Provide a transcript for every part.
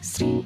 Street.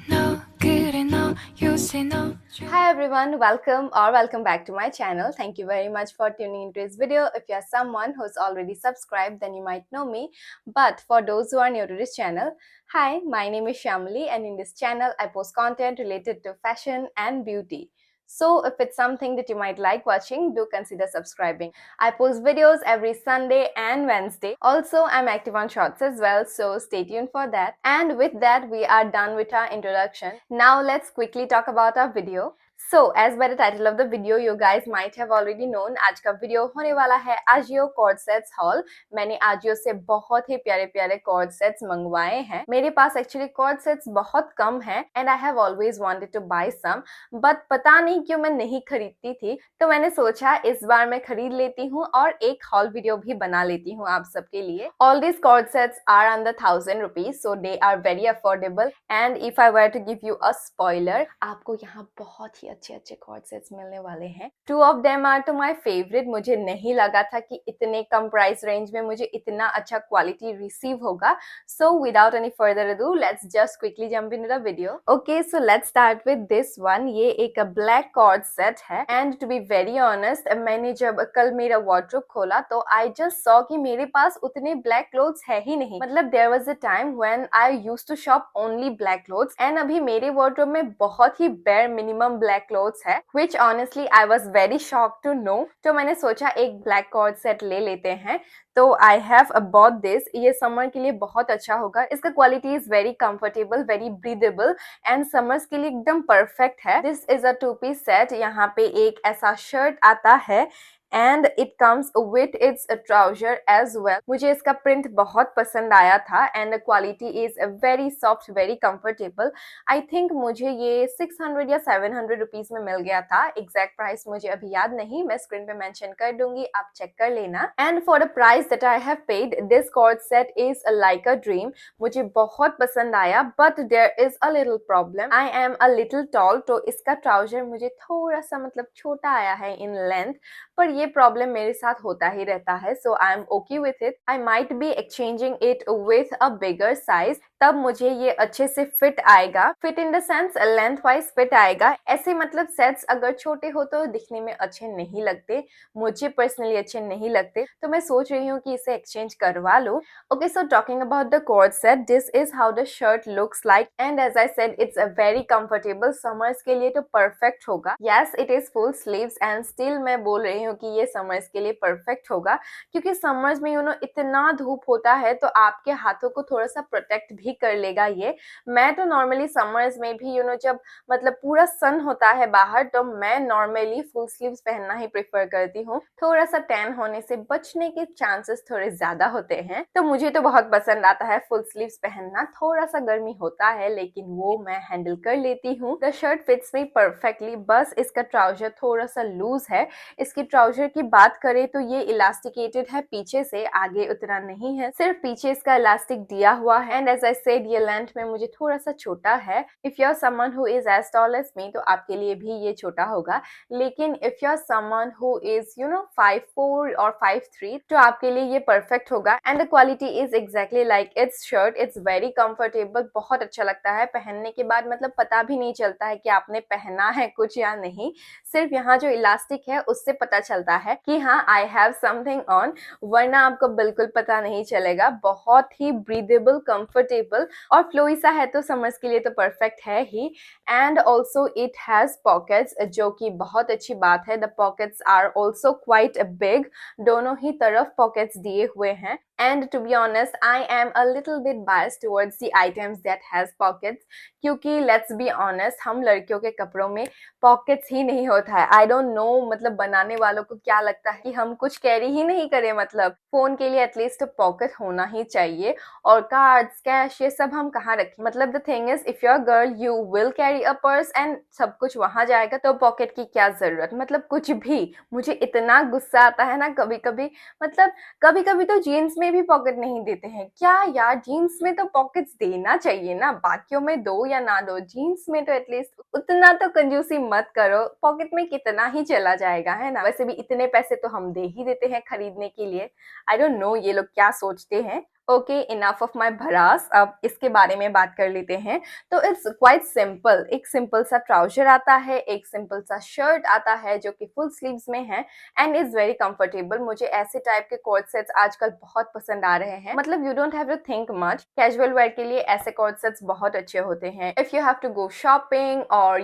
No, good enough. You say no. Hi everyone, welcome back to my channel. Thank you very much for tuning into this video. If you are someone who's already subscribed, then you might know me. But for those who are new to this channel, hi, my name is Shamali, and in this channel I post content related to fashion and beauty. So if it's something that you might like watching, do consider subscribing. I post videos every Sunday and Wednesday. Also, I'm active on Shorts as well, so stay tuned for that. And with that, we are done with our introduction. Now let's quickly talk about our video. So, as by the title of the video, you guys might have already known, आज का video होने वाला है Ajio cord sets hall. मैंने आजियो से बहुत ही प्यारे प्यारे कॉर्ड सेट्स मंगवाए हैं। मेरे पास एक्चुअली कॉर्ड सेट्स बहुत कम हैं and I have always wanted to buy some, but पता नहीं क्यों मैं नहीं खरीदती थी, तो मैंने सोचा इस बार मैं खरीद लेती हूँ और एक हॉल वीडियो भी बना लेती हूँ आप सबके लिए। All these cord sets are under 1000 rupees, so they are very affordable. And if I were to give you a spoiler, आपको यहाँ बहुत ही अच्छे अच्छे कॉर्ड सेट्स मिलने वाले हैं। 2 of them are to my favourite. मुझे नहीं लगा था कि इतने कम प्राइस रेंज में मुझे इतना अच्छा क्वालिटी रिसीव होगा। So without any further ado, let's just quickly jump into the video. Okay, so let's start with this one. ये एक ब्लैक कॉर्ड सेट है and to be very honest, मैंने जब कल मेरा वार्डरोब खोला तो आई जस्ट सॉ कि मेरे पास उतने ब्लैक क्लोथ्स है ही नहीं। मतलब there was a time when I used to shop only black clothes and अभी मेरे वार्डरोब में बहुत ही बेयर मिनिमम ब्लैक क्लोथ्स है, which honestly I was very shocked to know। तो मैंने सोचा एक ब्लैक कॉर्ड सेट ले लेते हैं। तो आई हैव bought दिस। ये समर के लिए बहुत अच्छा होगा। इसका quality is very comfortable, very breathable and summers के लिए एकदम परफेक्ट है। This is a 2 piece set. यहाँ पे एक ऐसा शर्ट आता है and it comes with its trouser as well. मुझे इसका प्रिंट बहुत पसंद आया था and quality is very soft, very comfortable. I think मुझे ये 600 या 700 रुपीज में मिल गया था। एग्जैक्ट प्राइस मुझे अभी याद नहीं, मैं स्क्रीन पे मेंशन कर दूंगी, आप चेक कर लेना। And for the price that I have paid, this cord set is like a dream. मुझे बहुत पसंद आया, but there is a little problem. I am a little tall, तो इसका ट्राउजर मुझे थोड़ा सा मतलब छोटा आया है इन लेंथ, पर ये प्रॉब्लम मेरे साथ होता ही रहता है। So I am okay with it. I might be exchanging it with a bigger size, तब मुझे ये अच्छे से फिट आएगा। Fit in the sense length wise fit आएगा। ऐसे मतलब सेट्स अगर छोटे हो तो दिखने में अच्छे नहीं लगते, मुझे पर्सनली अच्छे नहीं लगते, तो मैं सोच रही हूँ कि इसे एक्सचेंज करवा लूं। Okay, so talking about the coord set, this is how the shirt looks like and as I said it's very comfortable. Summers के लिए तो परफेक्ट होगा। Yes, it is full sleeves and still मैं बोल रही हूँ कि ये समर्स के लिए परफेक्ट होगा, क्योंकि समर्स में इतना धूप होता है तो आपके हाथों को थोड़ा सा प्रोटेक्ट भी कर लेगा ये। मैं तो नॉर्मली समर्स में भी जब मतलब पूरा सन होता है बाहर, तो मैं नॉर्मली फुल स्लीव्स पहनना ही प्रेफर करती हूँ। थोड़ा सा टैन होने से बचने के चांसेस थोड़े ज्यादा होते हैं, तो मुझे तो बहुत पसंद आता है फुल स्लीव्स पहनना। थोड़ा सा गर्मी होता है लेकिन वो मैं हैंडल कर लेती हूँ। The shirt fits me perfectly, बस इसका ट्राउजर थोड़ा सा लूज है। इसकी ट्राउजर की बात करें तो ये इलास्टिकेटेड है पीछे से, आगे उतना नहीं है, सिर्फ पीछे इसका इलास्टिक दिया हुआ है। एंड एज आई सेड, ये लेंथ में मुझे थोड़ा सा छोटा है। If you are someone who is as tall as me, तो आपके लिए भी ये छोटा होगा, लेकिन if you are someone who is 5'4" और 5'3", तो आपके लिए ये परफेक्ट होगा। And the quality is exactly like its shirt. It's very comfortable, बहुत अच्छा लगता है पहनने के बाद। मतलब पता भी नहीं चलता है कि आपने पहना है कुछ या नहीं, सिर्फ यहाँ जो इलास्टिक है उससे पता चलता है कि हाँ, आई हैव समथिंग ऑन, वरना आपको बिल्कुल पता नहीं चलेगा। बहुत ही ब्रीदेबल, कंफर्टेबल और फ्लोई सा है, तो समर्स के लिए तो परफेक्ट है ही। And also it has pockets, जो कि बहुत अच्छी बात है। The pockets are also quite big, दोनों ही तरफ पॉकेट्स दिए हुए हैं। And to be honest, I am a little bit biased towards the items that has pockets, क्योंकि let's be honest, हम लड़कियों के कपड़ों में पॉकेट्स ही नहीं होता है। आई डोंट नो, मतलब बनाने वालों को क्या लगता है कि हम कुछ कैरी ही नहीं करें। मतलब फोन के लिए एटलीस्ट पॉकेट होना ही चाहिए, और कार्ड्स, कैश, ये सब हम कहाँ रखें। मतलब the thing is, if you are girl you will carry a purse and सब कुछ वहां जाएगा, तो पॉकेट की क्या जरूरत। मतलब कुछ भी। मुझे इतना गुस्सा आता है ना कभी कभी, मतलब कभी कभी तो जीन्स में भी पॉकेट नहीं देते हैं। क्या यार, जीन्स में तो पॉकेट्स देना चाहिए ना, बाकियों में दो या ना दो, जीन्स में तो एटलीस्ट उतना तो कंजूसी मत करो। पॉकेट में कितना ही चला जाएगा, है ना। वैसे भी इतने पैसे तो हम दे ही देते हैं खरीदने के लिए। आई डोंट नो ये लोग क्या सोचते हैं। ओके, इनफ ऑफ माई भड़ास, अब इसके बारे में बात कर लेते हैं। तो इट्स क्वाइट सिंपल, एक सिंपल सा ट्राउजर आता है, एक सिंपल सा शर्ट आता है जो कि फुल स्लीव्स में है एंड इज वेरी कंफर्टेबल। मुझे ऐसे टाइप के कॉर्ड सेट्स आजकल बहुत पसंद आ रहे हैं। मतलब you don't have to think much, casual wear के लिए ऐसे कॉर्ड सेट्स बहुत अच्छे होते हैं। If you have to go shopping और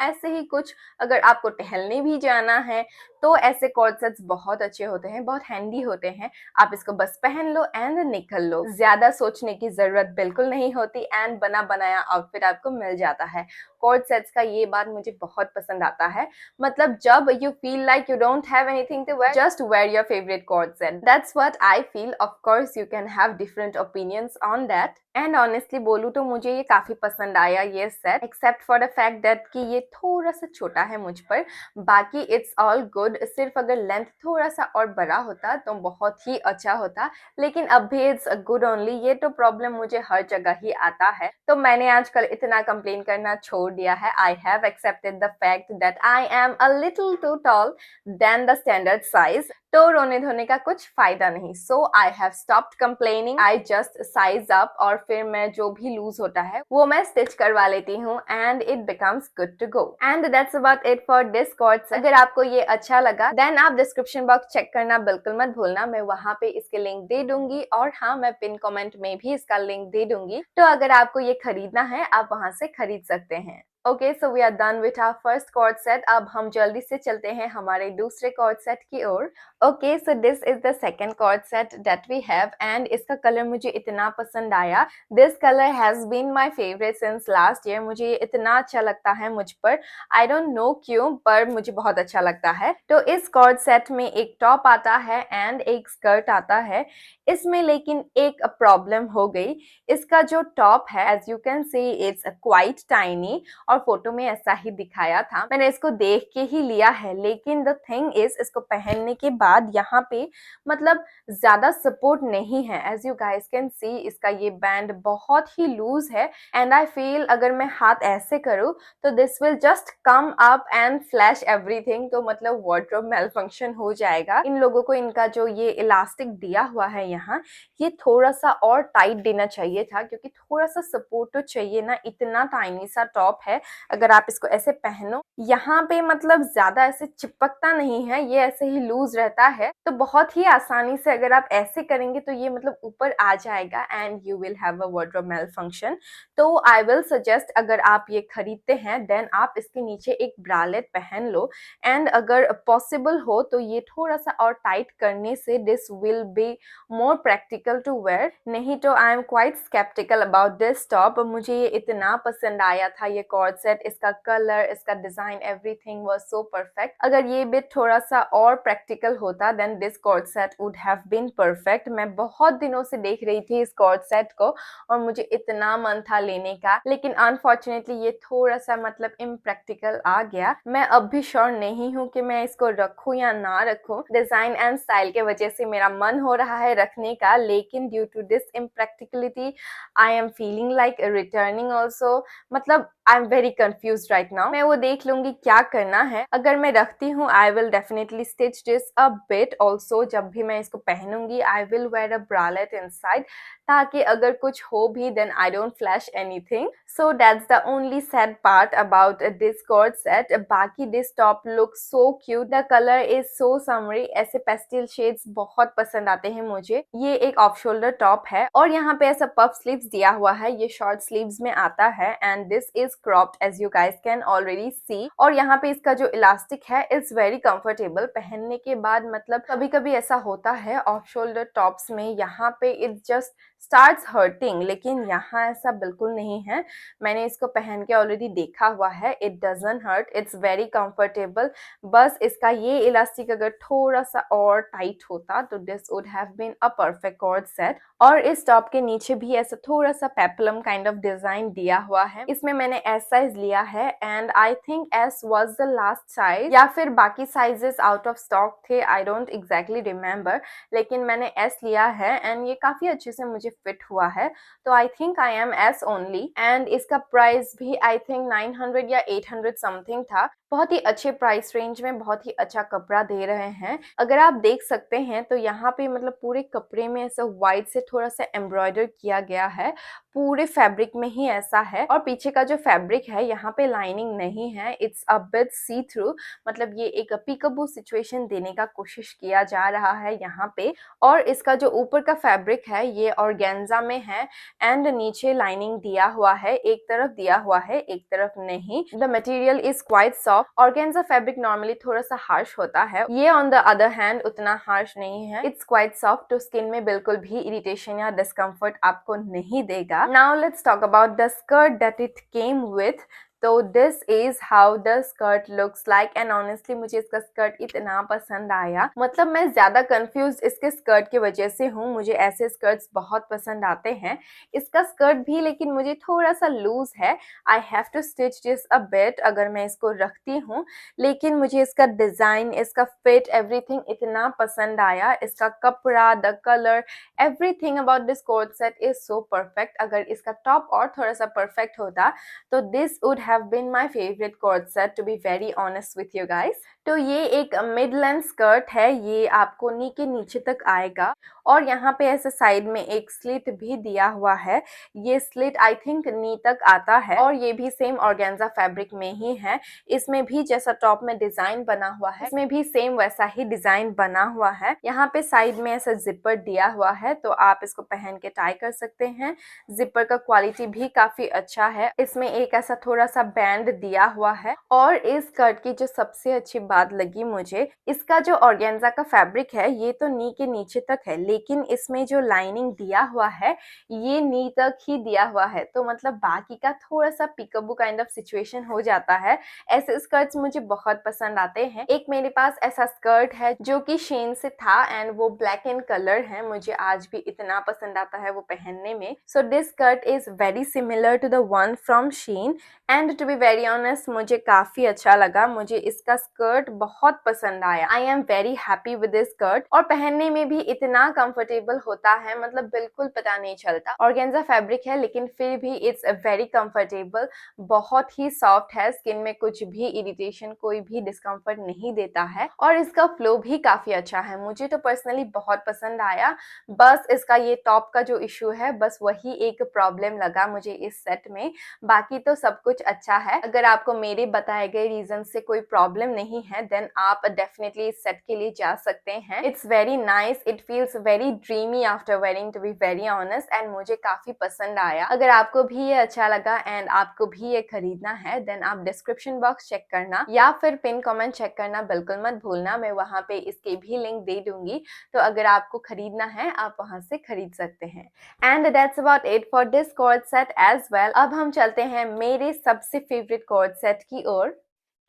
ऐसे ही कुछ, अगर आपको टहलने भी जाना है तो ऐसे कॉर्ड सेट्स बहुत अच्छे होते हैं, बहुत हैंडी होते हैं। आप इसको बस पहन लो एंड निकल लो, ज्यादा सोचने की जरूरत बिल्कुल नहीं होती एंड बना बनाया आउटफिट आपको मिल जाता है। कॉर्ड सेट्स का ये बात मुझे बहुत पसंद आता है। मतलब जब you feel like you don't have anything to wear, just wear your favourite coord set, that's what I feel. Of course you can have different opinions on that and honestly बोलूँ तो मुझे ये काफी पसंद आया ये set, except for the fact that कि ये थोड़ा सा छोटा है मुझ पर। बाकी इट्स ऑल गुड, सिर्फ अगर लेंथ थोड़ा सा और बड़ा होता तो बहुत ही अच्छा होता, लेकिन अब भी इट्स गुड ओनली। ये तो प्रॉब्लम मुझे हर जगह ही आता है, तो मैंने आजकल इतना कंप्लेन करना छोड़ दिया है। I have accepted the fact that I am a little too tall than the standard size, तो रोने धोने का कुछ फायदा नहीं। So I have stopped complaining, I just size up और फिर मैं जो भी लूज होता है वो मैं स्टिच करवा लेती हूँ and it becomes good to go. And that's about it for this cord set. अगर आपको ये अच्छा लगा देन आप डिस्क्रिप्शन बॉक्स चेक करना बिल्कुल मत भूलना, मैं वहां पे इसके लिंक दे दूंगी और हाँ, मैं पिन कमेंट में भी इसका लिंक दे दूंगी, तो अगर आपको ये खरीदना है आप वहां से खरीद सकते हैं। Okay, so we are done with our first coord set. अब हम जल्दी से चलते हैं हमारे दूसरे कॉर्ड सेट की ओर। Okay, so this is the second cord set that we have and इसका कलर मुझे इतना पसंद आया। This colour has been my favourite since last year. मुझे ये इतना अच्छा लगता है मुझ पर, आई डोंट नो क्यों, पर मुझे बहुत अच्छा लगता है। तो इस कॉर्ड सेट में एक टॉप आता है एंड एक स्कर्ट आता है। इसमें लेकिन एक प्रॉब्लम हो गई, इसका जो टॉप है as you can see it's quite tiny और फोटो में ऐसा ही दिखाया था। मैंने इसको देख के ही लिया है, लेकिन द थिंग इज इसको पहनने के बाद यहाँ पे मतलब ज्यादा सपोर्ट नहीं है। As you guys can see इसका ये बैंड बहुत ही लूज है एंड आई फील अगर मैं हाथ ऐसे करूँ तो this will just come up and flash everything, तो मतलब वार्डरोब मेल फंक्शन हो जाएगा। इन लोगों को इनका जो ये इलास्टिक दिया हुआ है यहाँ, ये थोड़ा सा और टाइट देना चाहिए था, क्योंकि थोड़ा सा सपोर्ट तो चाहिए ना। इतना टाइनी सा टॉप है, अगर आप इसको ऐसे पहनो यहाँ पे मतलब ज्यादा ऐसे चिपकता नहीं है, ये ऐसे ही लूज रहता है, तो बहुत ही आसानी से अगर आप ऐसे करेंगे तो ये मतलब ऊपर आ जाएगा and you will have a wardrobe malfunction. तो आई विल सजेस्ट, अगर आप ये खरीदते हैं देन आप इसके नीचे एक ब्रालेट पहन लो एंड अगर पॉसिबल हो तो ये थोड़ा सा और टाइट करने से this will be more practical to wear. नहीं तो I am quite sceptical about this top. मुझे ये इतना पसंद आया था ये कॉर्ड सेट, इसका कलर, इसका design, everything was so perfect. अगर ये बिट थोड़ा सा और प्रैक्टिकल होता then this cord set would have been perfect. मैं बहुत दिनों से देख रही थी इस कॉर्ड सेट को और मुझे इतना मन था लेने का, लेकिन अनफॉर्चुनेटली ये थोड़ा सा मतलब इम्प्रैक्टिकल आ गया। मैं अब भी श्योर नहीं हूँ कि मैं इसको रखूँ या ना रखूँ। डिजाइन एंड स्टाइल के वजह से मेरा मन हो रहा है रखने का, लेकिन due to this impracticality I am feeling like returning also. मतलब I am very confuse right now. मैं वो देख लूंगी क्या करना है। अगर मैं रखती हूँ I will definitely stitch this a bit also. जब भी मैं इसको पहनूंगी I will wear a bralette inside, ताकि अगर कुछ हो भी then I don't flash anything. So that's the only sad part about this cord set. बाकी this top look so cute, the colour is so summery. ऐसे pastel shades बहुत पसंद आते हैं मुझे। ये एक ऑफ शोल्डर टॉप है और यहाँ पे ऐसा पफ स्लीव्स दिया हुआ है, ये शॉर्ट स्लीव्स में आता है and this is cropped as you guys can already see. और यहाँ पे इसका जो इलास्टिक है इट्स वेरी कंफर्टेबल पहनने के बाद। मतलब कभी कभी ऐसा होता है ऑफ शोल्डर टॉप्स में यहाँ पे इट जस्ट स्टार्ट्स हर्टिंग, लेकिन यहाँ ऐसा बिल्कुल नहीं है। मैंने इसको पहन के ऑलरेडी देखा हुआ है, it doesn't hurt, it's very comfortable. बस इसका ये इलास्टिक अगर थोड़ा सा और टाइट होता तो this would have been a perfect coord set. और इस टॉप के नीचे भी ऐसा थोड़ा सा पेप्लम काइंड ऑफ डिजाइन दिया हुआ है। इसमें मैंने एस साइज लिया है and I think S was the last size, या फिर बाकी साइजेस आउट ऑफ स्टॉक थे, आई डोंट एग्जैक्टली रिमेम्बर, लेकिन मैंने एस लिया है एंड ये काफ़ी अच्छे से मुझे फिट हुआ है, तो I think I am S only. And इसका प्राइस भी आई थिंक 900 या 800 समथिंग था। बहुत ही अच्छे प्राइस रेंज में बहुत ही अच्छा कपड़ा दे रहे हैं। अगर आप देख सकते हैं तो यहाँ पे मतलब पूरे कपड़े में ऐसा व्हाइट से थोड़ा सा एम्ब्रॉयडर किया गया है, पूरे फैब्रिक में ही ऐसा है। और पीछे का जो फैब्रिक है यहाँ पे लाइनिंग नहीं है, it's a bit see through, मतलब ये एक पीकअबू सिचुएशन देने का कोशिश किया जा रहा है यहाँ पे। और इसका जो ऊपर का फैब्रिक है ये ऑर्गेन्जा में है एंड नीचे लाइनिंग दिया हुआ है, एक तरफ दिया हुआ है एक तरफ नहीं। The material is quite soft. Organza fabric normally थोड़ा सा हार्श होता है, ये ऑन द अदर हैंड उतना हार्श नहीं है, इट्स क्वाइट सॉफ्ट, तो स्किन में बिल्कुल भी इरिटेशन या डिस्कम्फर्ट आपको नहीं देगा। Now let's talk about the skirt that it came with. तो this is how the skirt looks like and honestly मुझे इसका स्कर्ट इतना पसंद आया, मतलब मैं ज्यादा कंफ्यूज इसके स्कर्ट की वजह से हूँ। मुझे ऐसे स्कर्ट्स बहुत पसंद आते हैं। इसका स्कर्ट भी लेकिन मुझे थोड़ा सा लूज है, I have to stitch this a bit अगर मैं इसको रखती हूँ, लेकिन मुझे इसका डिजाइन, इसका फिट, एवरीथिंग इतना पसंद आया। इसका कपड़ा, the colour, everything about this coat set is so perfect. अगर इसका टॉप और थोड़ा सा परफेक्ट होता तो this would have been my favourite coat set, to be very honest with you guys. तो ये एक मिड लेंथ स्कर्ट है, ये आपको नी के नीचे तक आएगा और यहाँ पे ऐसे साइड में एक स्लिट भी दिया हुआ है। ये स्लिट आई थिंक नी तक आता है और ये भी सेम ऑर्गेन्जा फैब्रिक में ही है। इसमें भी जैसा टॉप में डिजाइन बना हुआ है, इसमें भी सेम वैसा ही डिजाइन बना हुआ है। यहाँ पे साइड में ऐसा जिपर दिया हुआ है, तो आप इसको पहन के टाई कर सकते हैं। जिपर का क्वालिटी भी काफी अच्छा है। इसमें एक ऐसा थोड़ा सा बैंड दिया हुआ है। और इस स्कर्ट की जो सबसे अच्छी बात लगी मुझे, इसका जो ऑर्गेन्जा का फैब्रिक है ये तो नी के नीचे तक है, लेकिन इसमें जो लाइनिंग दिया हुआ है ये नी तक ही दिया हुआ है, तो मतलब बाकी का थोड़ा सा पिकअबू काइंड ऑफ सिचुएशन हो जाता है। ऐसे स्कर्ट्स मुझे बहुत पसंद आते हैं। एक मेरे पास ऐसा स्कर्ट है जो कि शेन से था एंड वो ब्लैक इन कलर है, मुझे आज भी इतना पसंद आता है वो पहनने में। So this skirt is very similar to the one from Shein and to be very honest मुझे काफी अच्छा लगा। मुझे इसका स्कर्ट बहुत पसंद आया। I am very happy with this skirt और पहनने में भी इतना कंफर्टेबल होता है, मतलब बिल्कुल पता नहीं चलता। ऑर्गेन्जा फैब्रिक है लेकिन फिर भी इट्स वेरी कंफर्टेबल, बहुत ही सॉफ्ट है, स्किन में कुछ भी इरिटेशन, कोई भी डिस्कम्फर्ट नहीं देता है और इसका फ्लो भी काफी अच्छा है। मुझे तो पर्सनली बहुत पसंद आया। बस इसका ये टॉप का जो इशू है, बस वही एक प्रॉब्लम लगा मुझे इस सेट में, बाकी तो सब कुछ अच्छा है। अगर आपको मेरे बताए गए रीजन से कोई प्रॉब्लम नहीं है देन आप डेफिनेटली इस सेट के लिए जा सकते हैं। It's very nice, it feels very dreamy after wearing, to be very honest, and मुझे काफी पसंद आया। अगर आपको भी ये अच्छा लगा एंड आपको भी ये खरीदना है देन आप डिस्क्रिप्शन बॉक्स चेक करना या फिर पिन कमेंट चेक करना बिल्कुल मत भूलना, मैं वहां पे इसके भी लिंक दे दूंगी, तो अगर आपको खरीदना है आप वहां से खरीद सकते हैं। And that's about it for this coat set as well. अब हम चलते हैं मेरे सबसे फेवरेट कोट सेट की ओर।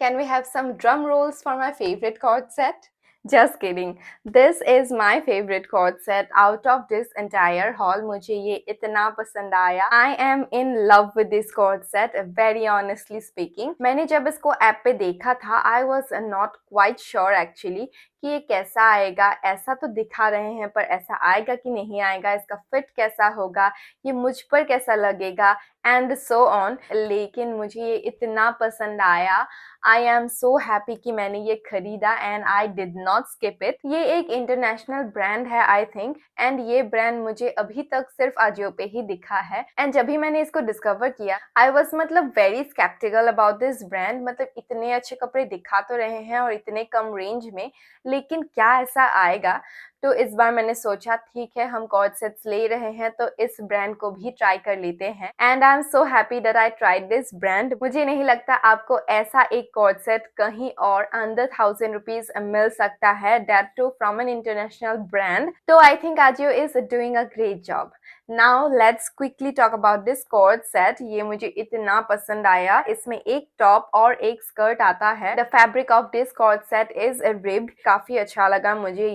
Can we have some drum rolls for my favourite coat set? Just kidding. This is my favorite cord set out of this entire haul. मुझे ये इतना पसंद आया। I am in love with this cord set, very honestly speaking. मैंने जब इसको app पे देखा था I was not quite sure actually कि ये कैसा आएगा। ऐसा तो दिखा रहे हैं पर ऐसा आएगा कि नहीं आएगा, इसका फिट कैसा होगा, ये मुझ पर कैसा लगेगा एंड सो ऑन। लेकिन मुझे ये इतना पसंद आया। आई एम सो हैप्पी कि मैंने ये खरीदा and I did not skip it. ये एक इंटरनेशनल ब्रांड है आई थिंक एंड ये ब्रांड मुझे अभी तक सिर्फ अजियो पे ही दिखा है एंड जब भी मैंने इसको डिस्कवर किया आई वॉज मतलब very sceptical about this brand. मतलब इतने अच्छे कपड़े दिखा तो रहे हैं और इतने कम रेंज में, लेकिन क्या ऐसा आएगा। तो इस बार मैंने सोचा ठीक है हम कॉर्ड सेट्स ले रहे हैं तो इस ब्रांड को भी ट्राई कर लेते हैं and I am so happy that I tried this brand. मुझे नहीं लगता आपको ऐसा एक कॉर्ड सेट कहीं और अंडर 1000 रुपीज मिल सकता है, that too from an international brand. तो I think Ajio is doing a great job. Now let's quickly talk about this coat set. ये मुझे इतना पसंद आया। इसमें एक टॉप और एक स्कर्ट आता है। The fabric of this coat set is ribbed. काफी अच्छा लगा मुझे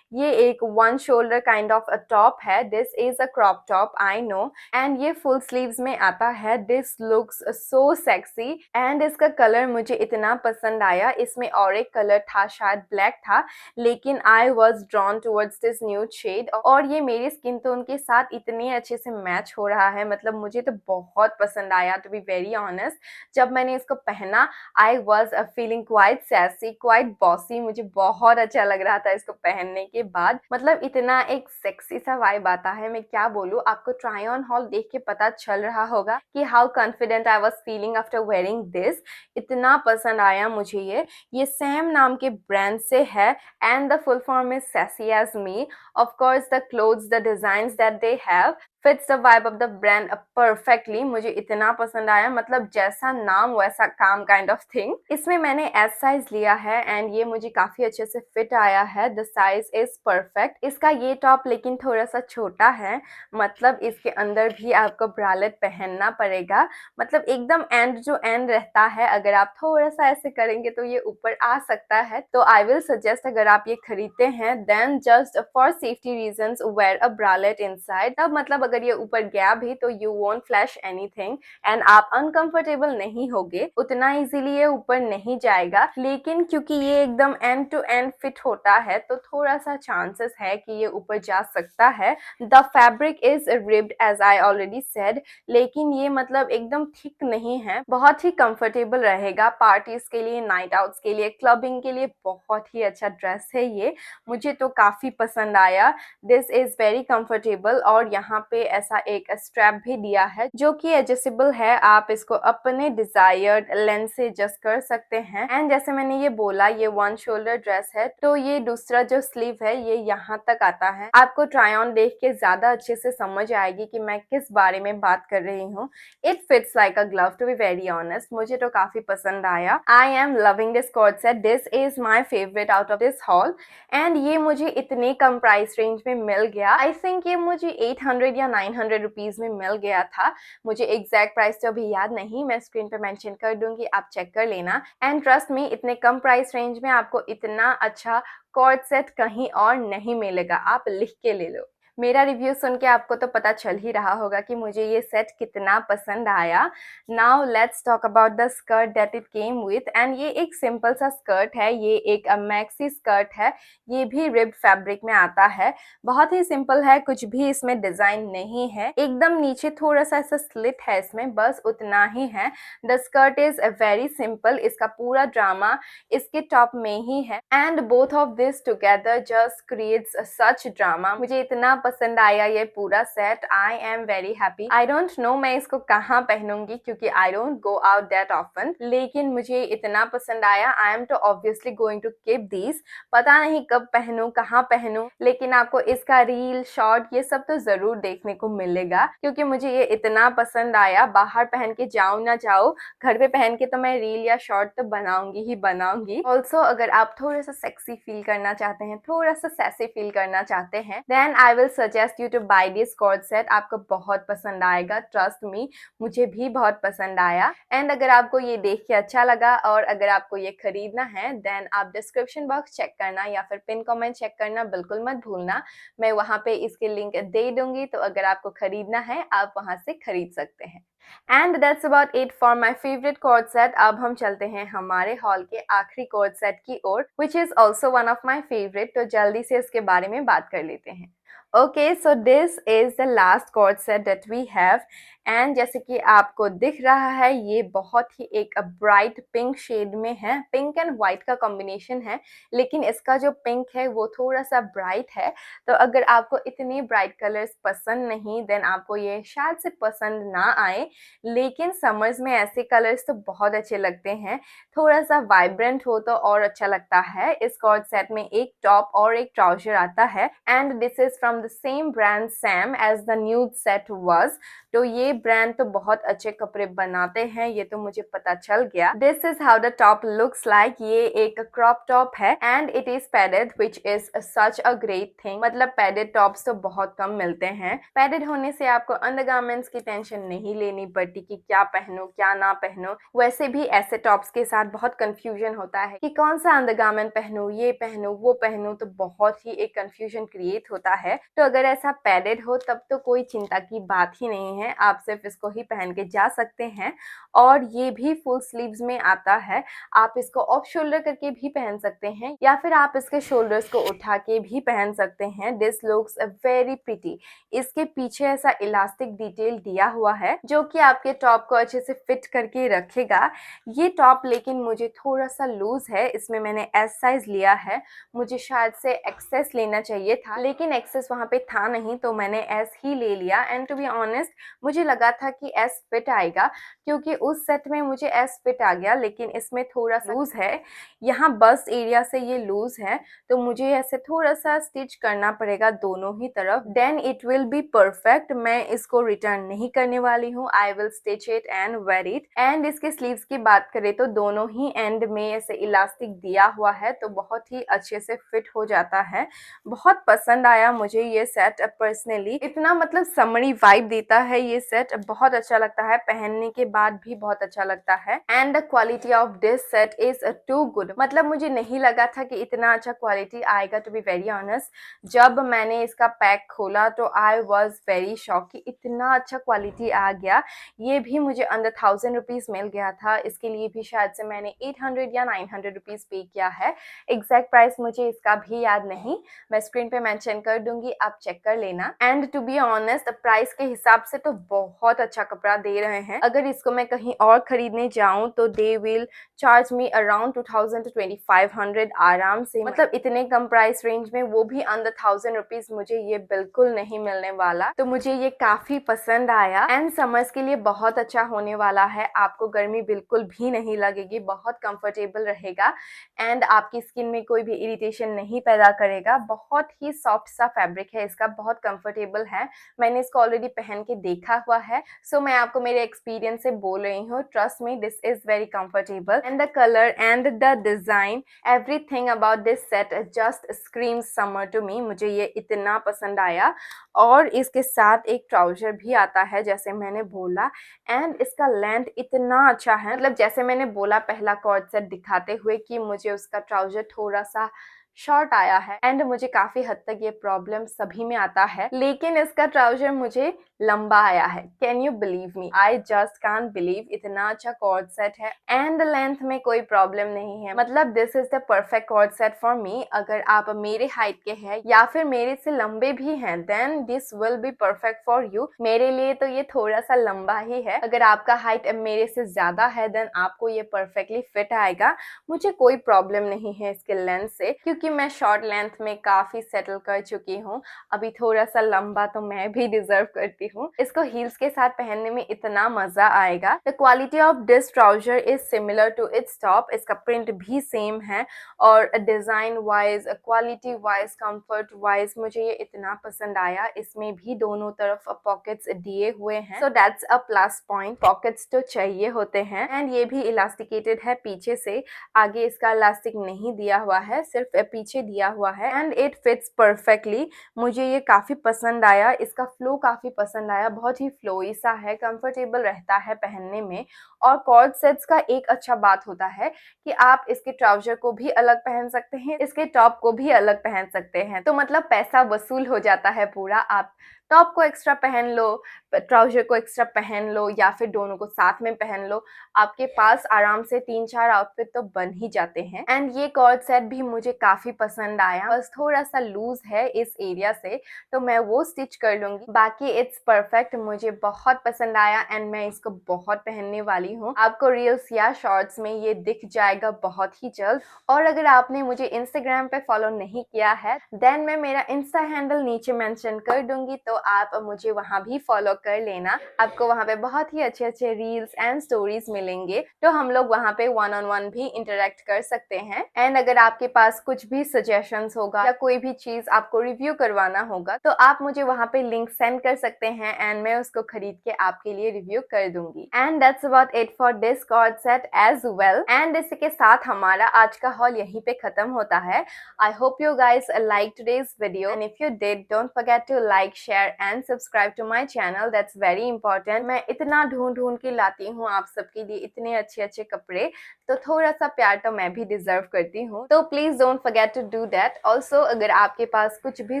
ये एक one shoulder kind of a top है। This is a crop top, I know, and ये फुल स्लीव्स में आता है। This looks so sexy and इसका कलर मुझे इतना पसंद आया। इसमें और एक कलर था, शायद ब्लैक था, लेकिन I was drawn towards this new shade और ये मेरी स्किन टोन के साथ इतने अच्छे से मैच हो रहा है। मतलब मुझे तो बहुत पसंद आया, टू बी वेरी ऑनेस्ट। जब मैंने इसको पहना I was feeling quite sassy, quite bossy. मुझे बहुत अच्छा लग रहा था इसको पहनने के बाद। मतलब इतना एक सेक्सी सा वाइब आता है, मैं क्या बोलूँ। आपको ट्राई ऑन हॉल देख के पता चल रहा होगा कि how confident I was feeling after wearing this. इतना पसंद आया मुझे ये सैम नाम के ब्रांड से है and the full form is sassy as me. Of course, the clothes, the designs that they have fits the vibe of the brand perfectly. मुझे इतना पसंद आया, मतलब जैसा नाम वैसा काम kind of thing. इसमें मैंने S size लिया है and ये मुझे काफी अच्छे से fit आया है. The size is perfect. इसका ये टॉप लेकिन थोड़ा सा छोटा है, मतलब इसके अंदर भी आपको ब्रालेट पहनना पड़ेगा। मतलब एकदम एंड जो एंड रहता है, अगर आप थोड़ा सा ऐसे करेंगे तो ये ऊपर आ सकता है। तो आई विल सजेस्ट, अगर आप ये खरीदते हैं then just for safety reasons wear a bralette inside. तब मतलब अगर ये ऊपर गया भी तो you won't flash anything and आप अनकंफर्टेबल नहीं होगे। उतना इजीली ये ऊपर नहीं जाएगा, लेकिन क्योंकि ये एकदम एंड टू एंड फिट होता है तो थोड़ा सा चांसेस है कि ये ऊपर जा सकता है। The fabric is ribbed as I already said, लेकिन ये मतलब एकदम थिक नहीं है, बहुत ही कंफर्टेबल रहेगा पार्टीज के लिए, नाइट आउट्स के लिए, क्लबिंग के लिए। बहुत ही अच्छा ड्रेस है ये, मुझे तो काफी पसंद आया। दिस इज वेरी कंफर्टेबल और यहाँ पे ऐसा एक स्ट्रैप भी दिया है जो कि एडजस्टेबल है। आप इसको अपने डिजायर्ड लेंथ से एडजस्ट कर सकते हैं। एंड जैसे मैंने ये बोला, ये वन शोल्डर ड्रेस है, तो ये दूसरा जो स्लीव है ये यहाँ तक आता है। आपको ट्राई ऑन देख के ज्यादा अच्छे से समझ आएगी कि मैं किस बारे में बात कर रही हूँ। It fits like a glove, to be very honest. मुझे तो काफी पसंद आया। I am loving this coat set. This is my favourite out of this haul and ये मुझे इतने कम प्राइस रेंज में मिल गया। आई थिंक ये मुझे 800 या 900 रुपीज में मिल गया था। मुझे एग्जैक्ट प्राइस तो अभी याद नहीं, मैं स्क्रीन पे मेंशन कर दूंगी, आप चेक कर लेना। एंड ट्रस्ट मी, इतने कम प्राइस रेंज में आपको इतना अच्छा कोट सेट कहीं और नहीं मिलेगा, आप लिख के ले लो। मेरा रिव्यू सुन के आपको तो पता चल ही रहा होगा कि मुझे ये सेट कितना पसंद आया। Now let's talk about the skirt that it came with. And ये एक सिंपल सा स्कर्ट है, ये एक मैक्सी स्कर्ट है, ये भी रिब्ड फैब्रिक में आता है। बहुत ही सिंपल है, कुछ भी इसमें डिजाइन नहीं है, एकदम नीचे थोड़ा सा ऐसा स्लिट है इसमें, बस उतना ही है। The skirt is very simple, इसका पूरा ड्रामा इसके टॉप में ही है and both of this together just creates such drama. मुझे इतना पसंद आया ये पूरा सेट। I am very happy. I don't know मैं इसको कहाँ पहनूंगी क्योंकि I don't go out that often, लेकिन मुझे इतना पसंद आया। आई एम तो obviously going to keep this. पता नहीं कब पहनूं, कहाँ पहनूं, लेकिन आपको इसका रील, शॉर्ट ये सब तो जरूर देखने को मिलेगा क्योंकि मुझे ये इतना पसंद आया। बाहर पहन के जाऊं ना जाऊं, घर पे पहन के तो मैं रील या शॉर्ट तो बनाऊंगी ही बनाऊंगी। ऑल्सो अगर आप थोड़ा सा सेक्सी फील करना चाहते हैं, थोड़ा सा सैसी फील करना चाहते हैं, then I will suggest you to buy this coat set. आपको बहुत पसंद आएगा, ट्रस्ट मी, मुझे भी बहुत पसंद आया। एंड अगर आपको ये देख के अच्छा लगा और अगर आपको ये खरीदना है देन आप डिस्क्रिप्शन बॉक्स चेक करना या फिर पिन कमेंट चेक करना बिल्कुल मत भूलना, मैं वहां पे इसके लिंक दे दूंगी, तो अगर आपको खरीदना है आप वहां से खरीद सकते हैं। And that's about it for my favourite coat set. अब हम चलते हैं हमारे हॉल के आखिरी कोट सेट की ओर, which is also one of my favourite, तो जल्दी से इसके बारे में बात कर लेते हैं। Okay, so this is the last coat set that we have and जैसे कि आपको दिख रहा है ये बहुत ही एक ब्राइट पिंक शेड में है, पिंक एंड व्हाइट का कॉम्बिनेशन है, लेकिन इसका जो पिंक है वो थोड़ा सा ब्राइट है। तो अगर आपको इतने ब्राइट कलर्स पसंद नहीं देन आपको ये शायद से पसंद ना आए, लेकिन समर्स में ऐसे कलर्स तो बहुत अच्छे लगते हैं। थोड़ा सा वाइब्रेंट हो तो और अच्छा लगता है। इस कोट सेट में एक टॉप और एक ट्राउजर आता है and this is from from the same brand Sam as the nude set was. तो ये ब्रांड तो बहुत अच्छे कपड़े बनाते हैं, ये तो मुझे पता चल गया. This is how the top looks like. ये एक क्रॉप टॉप है and it is padded, which is such a great thing. मतलब padded tops तो बहुत कम मिलते हैं. padded होने से आपको अंडरगारमेंट्स की टेंशन नहीं लेनी पड़ती कि क्या पहनो क्या ना पहनो. वैसे भी ऐसे टॉप्स के साथ बहुत कंफ्यूजन होता है कि कौन सा अंडरगारमेंट पहनो, ये पहनो वो पहनो, तो बहुत ही एक कंफ्यूजन क्रिएट होता है. तो अगर ऐसा पैडेड हो तब तो कोई चिंता की बात ही नहीं है, आप सिर्फ इसको ही पहन के जा सकते हैं. और ये भी फुल स्लीव्स में आता है. आप इसको ऑफ शोल्डर करके भी पहन सकते हैं या फिर आप इसके शोल्डर्स को उठा के भी पहन सकते हैं. This looks very pretty. इसके पीछे ऐसा इलास्टिक डिटेल दिया हुआ है जो कि आपके टॉप को अच्छे से फिट करके रखेगा. ये टॉप लेकिन मुझे थोड़ा सा लूज है, इसमें मैंने एस साइज लिया है. मुझे शायद से एक्सेस लेना चाहिए था लेकिन एक्सेस वहाँ पे था नहीं, तो मैंने एस ही ले लिया. एंड टू बी ऑनेस्ट मुझे लगा था कि एस फिट आएगा क्योंकि उस सेट में मुझे एस फिट आ गया, लेकिन इसमें थोड़ा सा लूज है. यहाँ बस्ट एरिया से ये लूज है तो मुझे ऐसे थोड़ा सा स्टिच करना पड़ेगा दोनों ही तरफ. Then it will be perfect. मैं इसको रिटर्न नहीं करने वाली हूँ. I will stitch it and wear it. And इसके स्लीव्स की बात करें तो दोनों ही एंड में ऐसे इलास्टिक दिया हुआ है तो बहुत ही अच्छे से फिट हो जाता है. बहुत पसंद आया मुझे ये सेट पर्सनली. इतना मतलब समरी वाइब देता है ये सेट, बहुत अच्छा लगता है, पहनने के बाद भी बहुत अच्छा लगता है. And the quality of this set is too good. मतलब मुझे नहीं लगा था कि इतना अच्छा क्वालिटी आएगा. टू बी वेरी ऑनेस्ट जब मैंने इसका पैक खोला तो आई वॉज वेरी शॉक कि इतना अच्छा क्वालिटी आ गया. ये भी मुझे अंडर 1000 रुपीज मिल गया था. इसके लिए भी शायद से मैंने 800 या 900 रुपीज पे किया है. एग्जैक्ट प्राइस मुझे इसका भी याद नहीं, मैं स्क्रीन पे मेंशन कर दूंगी, आप चेक कर लेना. And to be honest price के हिसाब से तो बहुत अच्छा कपड़ा दे रहे हैं. अगर इसको मैं कहीं और खरीदने जाऊं तो they will charge me around 2000 to 2500 आराम से. मतलब इतने कम प्राइस रेंज में, वो भी अंडर 1000 रुपीज, मुझे ये बिल्कुल नहीं मिलने वाला. तो मुझे ये काफी पसंद आया. एंड समर्स के लिए बहुत अच्छा होने वाला है. आपको गर्मी बिल्कुल भी नहीं लगेगी, बहुत कंफर्टेबल रहेगा एंड आपकी स्किन में कोई भी इरिटेशन नहीं पैदा करेगा. बहुत ही सॉफ्ट सा फैब्रिक है इसका, बहुत कंफर्टेबल है. मैंने इसको ऑलरेडी पहन के देखा हुआ है, सो मैं आपको मेरे एक्सपीरियंस से बोल रही हूँ. Trust me, this is very comfortable. And the colour and the design, everything about this set just screams summer to me. मुझे ये इतना पसंद आया. और इसके साथ एक ट्राउजर भी आता है जैसे मैंने बोला. एंड इसका लेंथ इतना अच्छा है, मतलब जैसे मैंने बोला पहला कॉर्ड सेट दिखाते हुए कि मुझे उसका ट्राउजर थोड़ा सा शॉर्ट आया है एंड मुझे काफी हद तक ये प्रॉब्लम सभी में आता है, लेकिन इसका ट्राउजर मुझे लंबा आया है. Can you believe me? I just can't believe. इतना अच्छा कॉर्ड सेट है एंड लेंथ में कोई प्रॉब्लम नहीं है. मतलब this is the perfect coord set for me. अगर आप मेरे हाइट के हैं या फिर मेरे से लंबे भी हैं then this will be perfect for you. मेरे लिए तो ये थोड़ा सा लंबा ही है. अगर आपका हाइट मेरे से ज्यादा है देन आपको ये परफेक्टली फिट आएगा. मुझे कोई प्रॉब्लम नहीं है इसके लेंथ से क्योंकि मैं शॉर्ट लेंथ में काफी सेटल कर चुकी हूँ. अभी थोड़ा सा लंबा तो मैं भी डिजर्व करती हूँ. इसको हील्स के साथ पहनने में इतना मजा आएगा. The quality of this trouser is similar to its top. इसका प्रिंट भी सेम है और design wise, quality wise, comfort wise मुझे ये इतना पसंद आया. इसमें भी दोनों तरफ पॉकेट्स दिए हुए हैं, so that's a plus point. Pockets तो चाहिए होते हैं. एंड ये भी इलास्टिकेटेड है पीछे से. आगे इसका इलास्टिक नहीं दिया हुआ है, सिर्फ पीछे दिया हुआ है. And it fits perfectly. मुझे ये काफी पसंद आया. इसका फ्लो काफी पसंद आया. बहुत ही फ्लोई सा है, कंफर्टेबल रहता है पहनने में. और कॉर्ड सेट्स का एक अच्छा बात होता है कि आप इसके ट्राउजर को भी अलग पहन सकते हैं, इसके टॉप को भी अलग पहन सकते हैं. तो मतलब पैसा वसूल हो जाता है पूरा. आप टॉप को एक्स्ट्रा पहन लो, ट्राउजर को एक्स्ट्रा पहन लो या फिर दोनों को साथ में पहन लो. आपके पास आराम से 3-4 आउटफिट तो बन ही जाते हैं. एंड ये कॉर्ड सेट भी मुझे काफी पसंद आया. बस थोड़ा सा लूज है इस एरिया से, तो मैं वो स्टिच कर लूंगी. बाकी इट्स परफेक्ट. मुझे बहुत पसंद आया एंड मैं इसको बहुत पहनने वाली हूँ. आपको रील्स या शॉर्ट्स में ये दिख जाएगा बहुत ही जल्द. और अगर आपने मुझे इंस्टाग्राम पे फॉलो नहीं किया है देन मैं मेरा इंस्टा हैंडल नीचे मेंशन कर दूंगी, तो आप मुझे वहाँ भी फॉलो कर लेना। आपको वहाँ पे बहुत ही अच्छे अच्छे रील्स एंड स्टोरीज मिलेंगे, तो हम लोग वहाँ पे वन ऑन वन भी इंटरेक्ट कर सकते हैं। एंड अगर आपके पास कुछ भी सजेशंस होगा या कोई भी चीज आपको रिव्यू करवाना होगा तो आप मुझे वहाँ पे लिंक सेंड कर सकते हैं एंड मैं उसको खरीद के आपके लिए रिव्यू कर दूंगी। And that's about it for this cord set as well. And इसी के साथ हमारा आज का हॉल यहीं पे खत्म होता है। I hope you guys like today's video and if you did don't forget to like, share and subscribe to my channel, that's very important. मैं इतना ढूंढ ढूंढ के लाती हूँ आप सबके लिए इतने अच्छे अच्छे कपड़े, तो थोड़ा सा प्यार तो मैं भी डिजर्व करती हूँ, तो please don't forget to do that. Also अगर आपके पास कुछ भी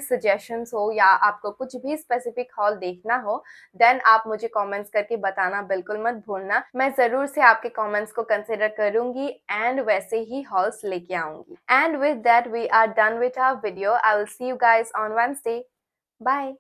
सजेशंस हो या आपको कुछ भी स्पेसिफिक हॉल देखना हो देन आप मुझे कमेंट्स करके बताना बिल्कुल मत भूलना। मैं जरूर से आपके कमेंट्स को कंसिडर करूंगी एंड वैसे ही हॉल्स लेके आऊंगी। And with that we are done with our video. I will see you guys on Wednesday. Bye.